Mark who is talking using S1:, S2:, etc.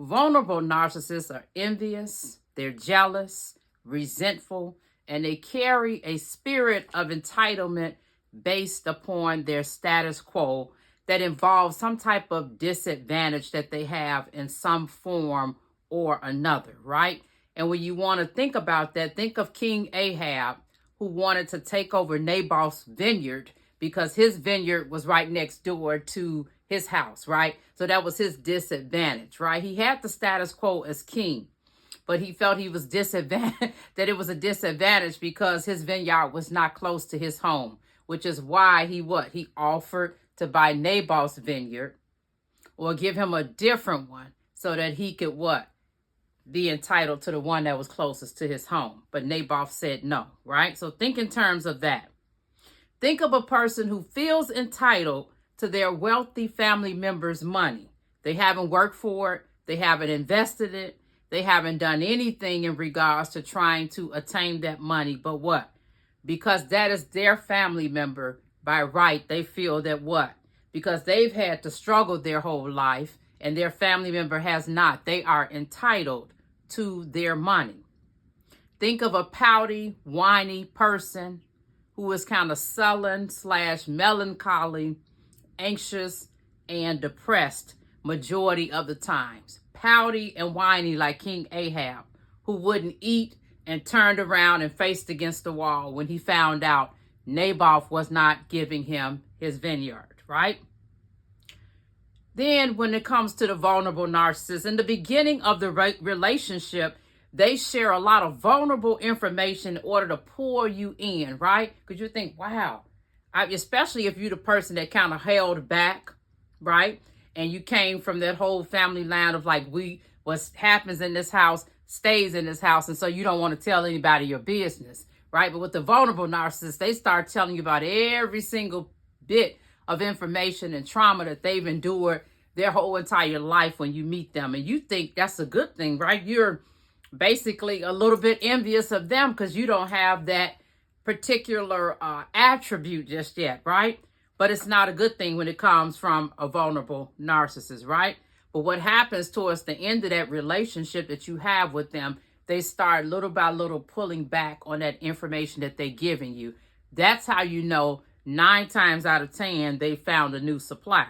S1: Vulnerable narcissists are envious, they're jealous, resentful, and they carry a spirit of entitlement based upon their status quo that involves some type of disadvantage that they have in some form or another, right? And when you want to think about that, think of King Ahab, who wanted to take over Naboth's vineyard because his vineyard was right next door to his house, right? So that was his disadvantage, right? He had the status quo as king, but he felt he was disadvantaged, that it was a disadvantage because his vineyard was not close to his home, which is why he offered to buy Naboth's vineyard or give him a different one so that he could be entitled to the one that was closest to his home. But Naboth said no, right? So think in terms of that. Think of a person who feels entitled to their wealthy family members' money. They haven't worked for it. They haven't invested it. They haven't done anything in regards to trying to attain that money. But because that is their family member by right, they feel that because they've had to struggle their whole life and their family member has not, they are entitled to their money. Think of a pouty, whiny person who is kind of sullen / melancholy, anxious, and depressed majority of the times. Pouty and whiny like King Ahab, who wouldn't eat and turned around and faced against the wall when he found out Naboth was not giving him his vineyard, right? Then when it comes to the vulnerable narcissist, in the beginning of the relationship, they share a lot of vulnerable information in order to pull you in, right? Because you think, wow, especially if you're the person that kind of held back, right? And you came from that whole family line of what happens in this house stays in this house. And so you don't want to tell anybody your business, right? But with the vulnerable narcissist, they start telling you about every single bit of information and trauma that they've endured their whole entire life when you meet them. And you think that's a good thing, right? You're basically a little bit envious of them because you don't have that particular attribute just yet, right? But it's not a good thing when it comes from a vulnerable narcissist, right? But what happens towards the end of that relationship that you have with them, they start little by little pulling back on that information that they're giving you. That's how you know 9 times out of 10, they found a new supply.